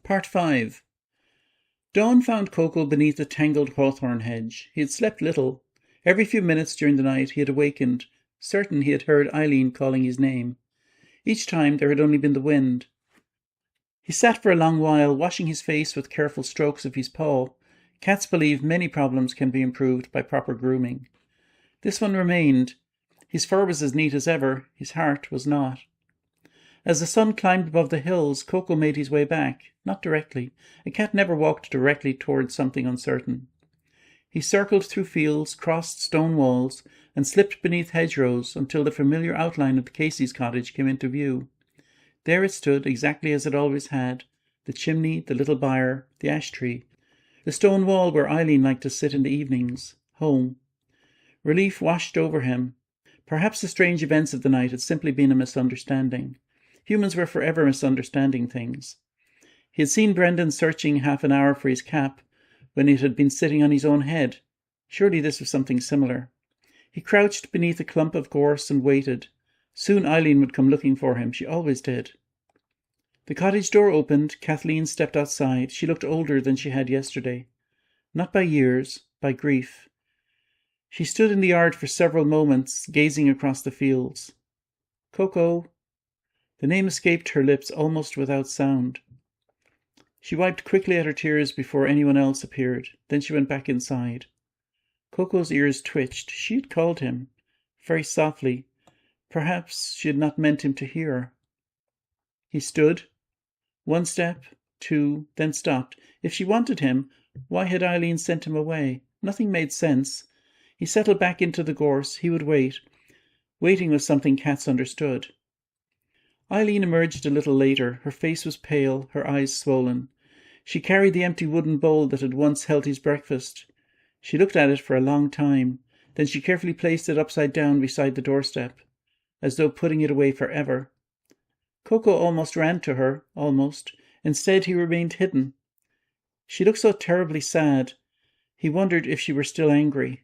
Part 5. Dawn found Coco beneath a tangled hawthorn hedge. He had slept little. Every few minutes during the night he had awakened, certain he had heard Eileen calling his name. Each time there had only been the wind. He sat for a long while, washing his face with careful strokes of his paw. Cats believe many problems can be improved by proper grooming. This one remained. His fur was as neat as ever. His heart was not. As the sun climbed above the hills, Coco made his way back. Not directly. A cat never walked directly towards something uncertain. He circled through fields, crossed stone walls, and slipped beneath hedgerows until the familiar outline of the Casey's cottage came into view. There it stood, exactly as it always had, the chimney, the little byre, the ash tree, the stone wall where Eileen liked to sit in the evenings. Home. Relief washed over him. Perhaps the strange events of the night had simply been a misunderstanding. Humans were forever misunderstanding things. He had seen Brendan searching half an hour for his cap when it had been sitting on his own head. Surely this was something similar. He crouched beneath a clump of gorse and waited. Soon Eileen would come looking for him. She always did. The cottage door opened. Kathleen stepped outside. She looked older than she had yesterday. Not by years, by grief. She stood in the yard for several moments, gazing across the fields. Coco. The name escaped her lips almost without sound. She wiped quickly at her tears before anyone else appeared. Then she went back inside. Coco's ears twitched. She had called him, very softly. Perhaps she had not meant him to hear. He stood. 1 step, 2, then stopped. If she wanted him, why had Eileen sent him away? Nothing made sense. He settled back into the gorse. He would wait. Waiting was something cats understood. Eileen emerged a little later. Her face was pale, her eyes swollen. She carried the empty wooden bowl that had once held his breakfast. She looked at it for a long time. Then she carefully placed it upside down beside the doorstep, as though putting it away forever. Coco almost ran to her, almost. Instead, he remained hidden. She looked so terribly sad. He wondered if she were still angry.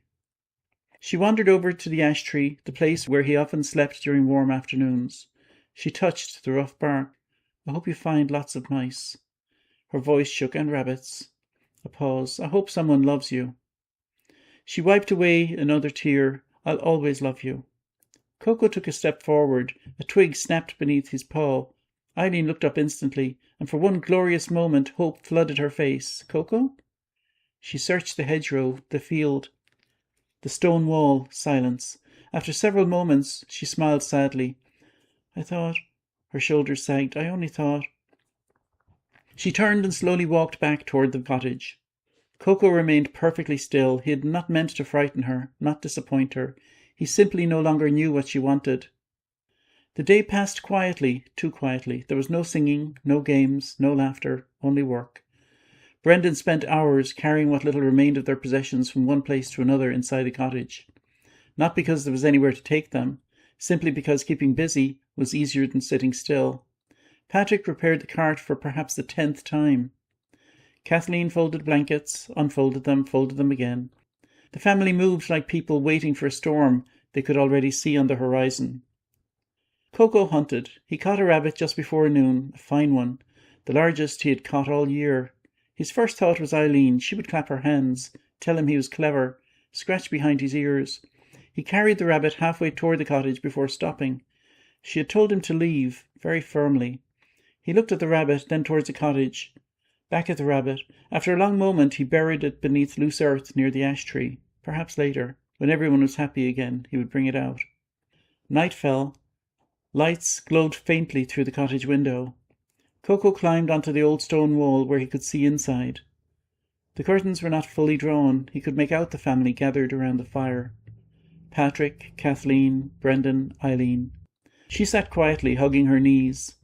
She wandered over to the ash tree, the place where he often slept during warm afternoons. She touched the rough bark. I hope you find lots of mice. Her voice shook. And rabbits. A pause. I hope someone loves you. She wiped away another tear. I'll always love you. Coco took a step forward. A twig snapped beneath his paw. Eileen looked up instantly, and for one glorious moment hope flooded her face. Coco? She searched the hedgerow, the field, the stone wall. Silence. After several moments, she smiled sadly. I thought... Her shoulders sagged. I only thought... She turned and slowly walked back toward the cottage. Coco remained perfectly still. He had not meant to frighten her, not disappoint her. He simply no longer knew what she wanted. The day passed quietly, too quietly. There was no singing, no games, no laughter, only work. Brendan spent hours carrying what little remained of their possessions from one place to another inside the cottage. Not because there was anywhere to take them, simply because keeping busy was easier than sitting still. Patrick prepared the cart for perhaps the 10th time. Kathleen folded blankets, unfolded them, folded them again. The family moved like people waiting for a storm they could already see on the horizon. Coco hunted. He caught a rabbit just before noon, a fine one, the largest he had caught all year. His first thought was Eileen. She would clap her hands, tell him he was clever, scratch behind his ears. He carried the rabbit halfway toward the cottage before stopping. She had told him to leave, very firmly. He looked at the rabbit, then towards the cottage. Back at the rabbit. After a long moment, he buried it beneath loose earth near the ash tree. Perhaps later, when everyone was happy again, he would bring it out. Night fell. Lights glowed faintly through the cottage window. Coco climbed onto the old stone wall where he could see inside. The curtains were not fully drawn. He could make out the family gathered around the fire. Patrick, Kathleen, Brendan, Eileen. She sat quietly, hugging her knees.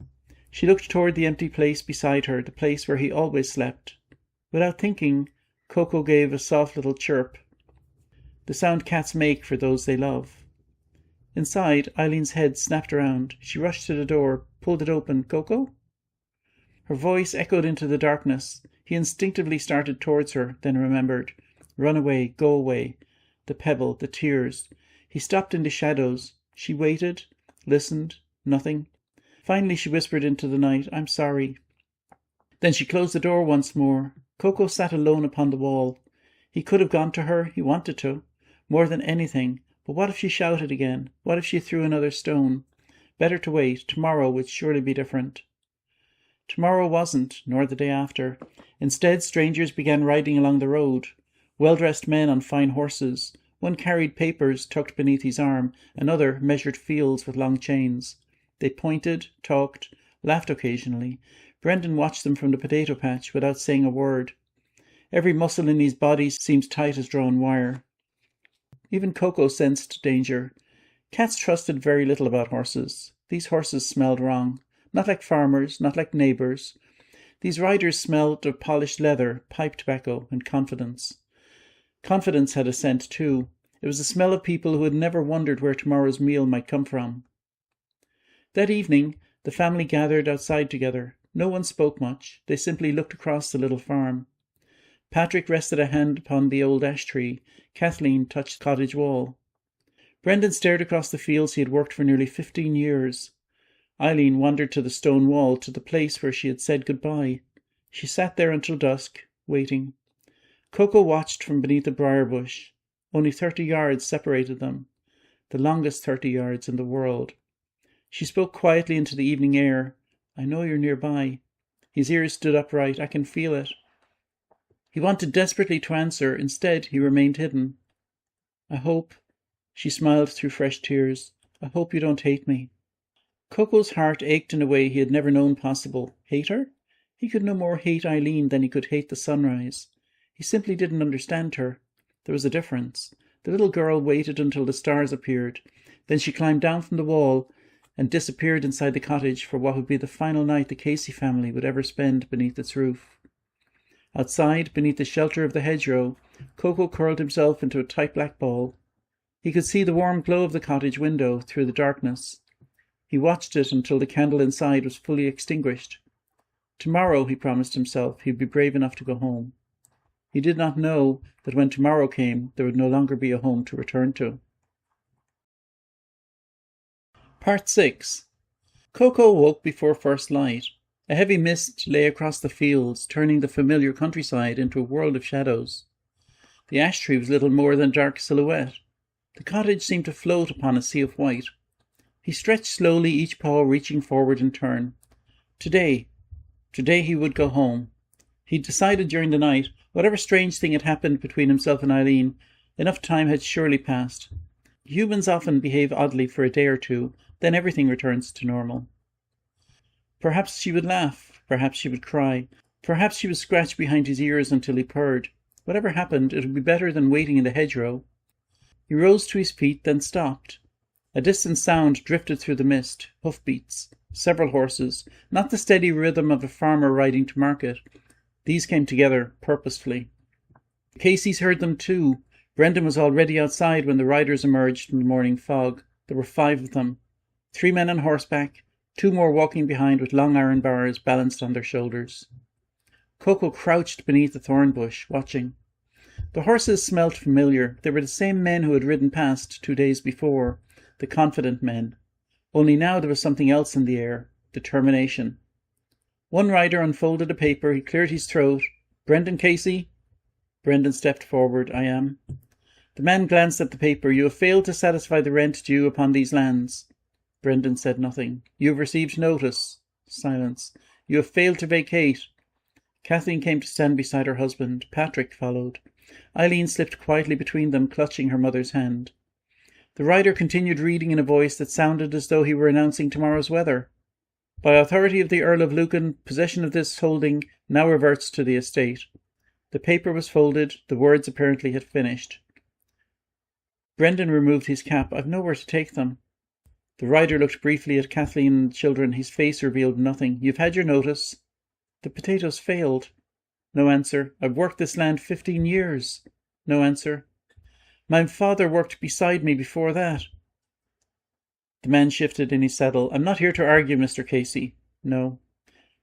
She looked toward the empty place beside her, the place where he always slept. Without thinking, Coco gave a soft little chirp, the sound cats make for those they love. Inside, Eileen's head snapped around. She rushed to the door, pulled it open. Coco? Her voice echoed into the darkness. He instinctively started towards her, then remembered. Run away, go away. The pebble, the tears. He stopped in the shadows. She waited, listened, nothing. Finally she whispered into the night, I'm sorry. Then she closed the door once more. Coco sat alone upon the wall. He could have gone to her, he wanted to, more than anything, but what if she shouted again? What if she threw another stone? Better to wait. Tomorrow would surely be different. Tomorrow wasn't, nor the day after. Instead, strangers began riding along the road. Well-dressed men on fine horses. One carried papers tucked beneath his arm, another measured fields with long chains. They pointed, talked, laughed occasionally. Brendan watched them from the potato patch without saying a word. Every muscle in his body seemed tight as drawn wire. Even Coco sensed danger. Cats trusted very little about horses. These horses smelled wrong. Not like farmers, not like neighbours. These riders smelled of polished leather, pipe tobacco, and confidence. Confidence had a scent too. It was the smell of people who had never wondered where tomorrow's meal might come from. That evening, the family gathered outside together. No one spoke much. They simply looked across the little farm. Patrick rested a hand upon the old ash tree. Kathleen touched the cottage wall. Brendan stared across the fields he had worked for nearly 15 years. Eileen wandered to the stone wall, to the place where she had said goodbye. She sat there until dusk, waiting. Coco watched from beneath a briar bush. Only 30 yards separated them, the longest 30 yards in the world. She spoke quietly into the evening air. "I know you're nearby." His ears stood upright. "I can feel it." He wanted desperately to answer. Instead, he remained hidden. "I hope," she smiled through fresh tears, "I hope you don't hate me." Coco's heart ached in a way he had never known possible. Hate her? He could no more hate Eileen than he could hate the sunrise. He simply didn't understand her. There was a difference. The little girl waited until the stars appeared. Then she climbed down from the wall and disappeared inside the cottage for what would be the final night the Casey family would ever spend beneath its roof. Outside, beneath the shelter of the hedgerow, Coco curled himself into a tight black ball. He could see the warm glow of the cottage window through the darkness. He watched it until the candle inside was fully extinguished. Tomorrow, he promised himself, he'd be brave enough to go home. He did not know that when tomorrow came, there would no longer be a home to return to. Part 6. Coco woke before first light. A heavy mist lay across the fields, turning the familiar countryside into a world of shadows. The ash tree was little more than a dark silhouette. The cottage seemed to float upon a sea of white. He stretched slowly, each paw reaching forward in turn. Today he would go home. He'd decided during the night, whatever strange thing had happened between himself and Eileen, enough time had surely passed. Humans often behave oddly for a day or two, then everything returns to normal. Perhaps she would laugh, perhaps she would cry, perhaps she would scratch behind his ears until he purred. Whatever happened, it would be better than waiting in the hedgerow. He rose to his feet, then stopped. A distant sound drifted through the mist, hoofbeats, several horses, not the steady rhythm of a farmer riding to market. These came together purposefully. The Caseys heard them too. Brendan was already outside when the riders emerged from the morning fog. There were 5 of them. 3 men on horseback, 2 more walking behind with long iron bars balanced on their shoulders. Coco crouched beneath a thorn bush, watching. The horses smelt familiar. They were the same men who had ridden past 2 days before, the confident men. Only now there was something else in the air, determination. One rider unfolded a paper. He cleared his throat. "Brendan Casey?" Brendan stepped forward. "I am." The man glanced at the paper. "You have failed to satisfy the rent due upon these lands." Brendan said nothing. "You have received notice." Silence. "You have failed to vacate." Kathleen came to stand beside her husband. Patrick followed. Eileen slipped quietly between them, clutching her mother's hand. The rider continued reading in a voice that sounded as though he were announcing tomorrow's weather. "By authority of the Earl of Lucan, possession of this holding now reverts to the estate." The paper was folded. The words apparently had finished. Brendan removed his cap. "I've nowhere to take them." The rider looked briefly at Kathleen and the children. His face revealed nothing. "You've had your notice." "The potatoes failed." No answer. "I've worked this land 15 years. No answer. "My father worked beside me before that." The man shifted in his saddle. "I'm not here to argue, Mr. Casey." "No."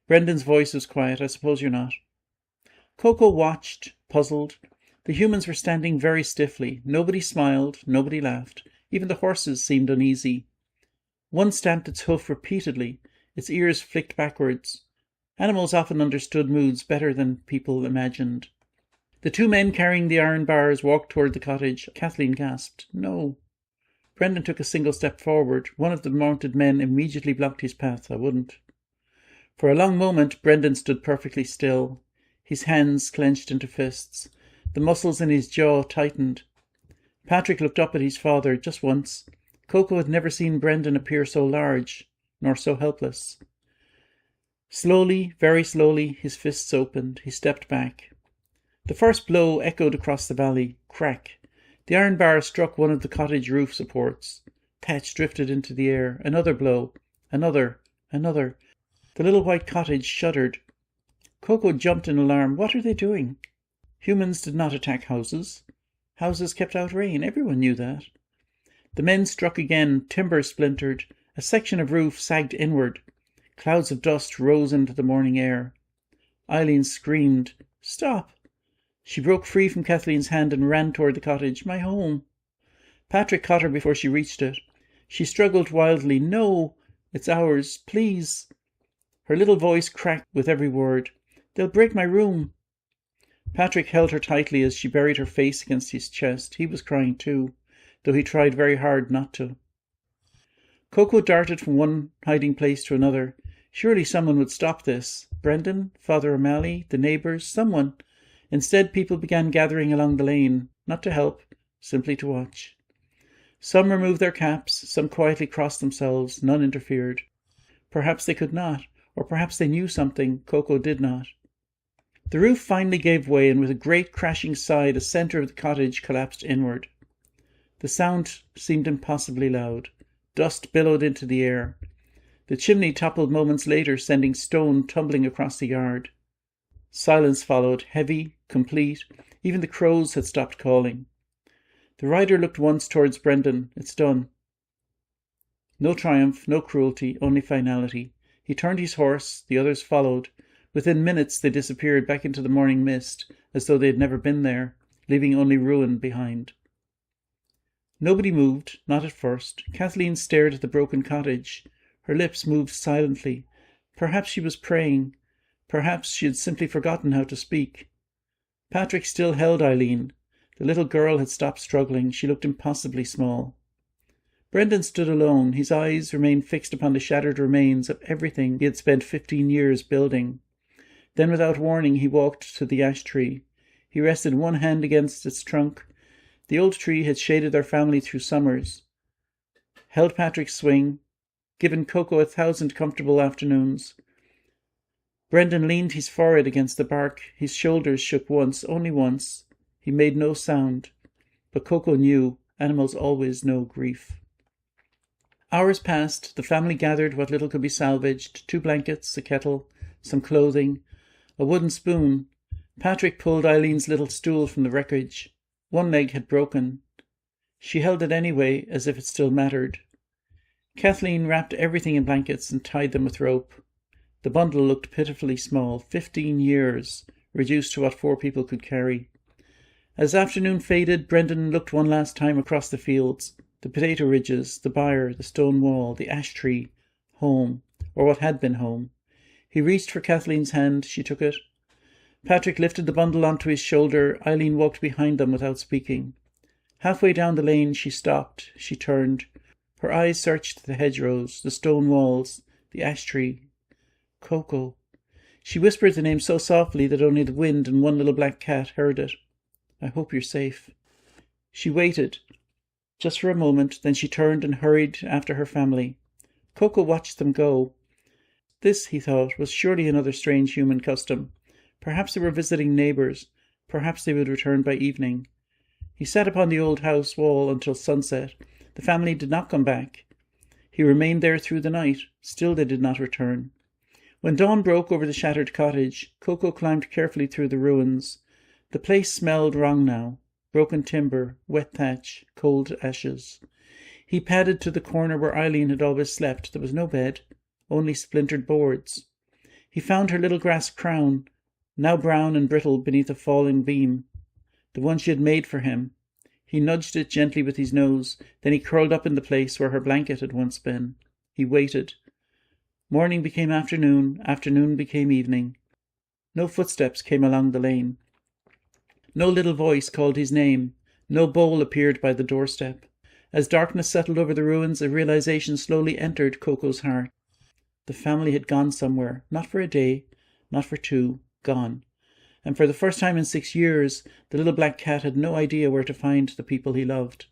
Brendan's voice was quiet. "I suppose you're not." Coco watched, puzzled. The humans were standing very stiffly. Nobody smiled, nobody laughed. Even the horses seemed uneasy. One stamped its hoof repeatedly. Its ears flicked backwards. Animals often understood moods better than people imagined. The two men carrying the iron bars walked toward the cottage. Kathleen gasped, "No." Brendan took a single step forward. One of the mounted men immediately blocked his path. "I wouldn't." For a long moment, Brendan stood perfectly still, his hands clenched into fists. The muscles in his jaw tightened. Patrick looked up at his father just once. Coco had never seen Brendan appear so large, nor so helpless. Slowly, very slowly, his fists opened. He stepped back. The first blow echoed across the valley. Crack. The iron bar struck one of the cottage roof supports. Thatch drifted into the air. Another blow. Another. The little white cottage shuddered. Coco jumped in alarm. What are they doing? Humans did not attack houses. Houses kept out rain. Everyone knew that. The men struck again. Timber splintered. A section of roof sagged inward. Clouds of dust rose into the morning air. Eileen screamed, "Stop!" She broke free from Kathleen's hand and ran toward the cottage. "My home." Patrick caught her before she reached it. She struggled wildly. "No, it's ours. Please." Her little voice cracked with every word. "They'll break my room." Patrick held her tightly as she buried her face against his chest. He was crying too, though he tried very hard not to. Coco darted from one hiding place to another. Surely someone would stop this. Brendan, Father O'Malley, the neighbours, someone. Instead, people began gathering along the lane, not to help, simply to watch. Some removed their caps, some quietly crossed themselves, none interfered. Perhaps they could not, or perhaps they knew something Coco did not. The roof finally gave way, and with a great crashing sigh, the centre of the cottage collapsed inward. The sound seemed impossibly loud. Dust billowed into the air. The chimney toppled moments later, sending stone tumbling across the yard. Silence followed, heavy, complete. Even the crows had stopped calling. The rider looked once towards Brendan. "It's done." No triumph, no cruelty, only finality. He turned his horse. The others followed. Within minutes they disappeared back into the morning mist, as though they had never been there, leaving only ruin behind. Nobody moved, not at first. Kathleen stared at the broken cottage. Her lips moved silently. Perhaps she was praying. Perhaps she had simply forgotten how to speak. Patrick still held Eileen. The little girl had stopped struggling. She looked impossibly small. Brendan stood alone. His eyes remained fixed upon the shattered remains of everything he had spent 15 years building. Then, without warning, he walked to the ash tree. He rested one hand against its trunk. The old tree had shaded their family through summers, held Patrick's swing, given Coco 1,000 comfortable afternoons. Brendan leaned his forehead against the bark. His shoulders shook once, only once. He made no sound. But Coco knew. Animals always know grief. Hours passed. The family gathered what little could be salvaged: 2 blankets, a kettle, some clothing, a wooden spoon. Patrick pulled Eileen's little stool from the wreckage. One leg had broken. She held it anyway, as if it still mattered. Kathleen wrapped everything in blankets and tied them with rope. The bundle looked pitifully small. 15 years, reduced to what 4 people could carry. As afternoon faded, Brendan looked one last time across the fields, the potato ridges, the byre, the stone wall, the ash tree. Home, or what had been home. He reached for Kathleen's hand. She took it. Patrick lifted the bundle onto his shoulder. Eileen walked behind them without speaking. Halfway down the lane she stopped. She turned. Her eyes searched the hedgerows, the stone walls, the ash tree. Coco. She whispered the name so softly that only the wind and one little black cat heard it. "I hope you're safe." She waited, just for a moment, then she turned and hurried after her family. Coco watched them go. This, he thought, was surely another strange human custom. Perhaps they were visiting neighbours. Perhaps they would return by evening. He sat upon the old house wall until sunset. The family did not come back. He remained there through the night. Still they did not return. When dawn broke over the shattered cottage, Coco climbed carefully through the ruins. The place smelled wrong now. Broken timber, wet thatch, cold ashes. He padded to the corner where Eileen had always slept. There was no bed, only splintered boards. He found her little grass crown, now brown and brittle beneath a falling beam, the one she had made for him. He nudged it gently with his nose. Then he curled up in the place where her blanket had once been. He waited. Morning became afternoon, afternoon became evening. No footsteps came along the lane. No little voice called his name. No bowl appeared by the doorstep. As darkness settled over the ruins, a realization slowly entered Coco's heart. The family had gone somewhere, not for a day, not for two, gone. And for the first time in 6 years, the little black cat had no idea where to find the people he loved.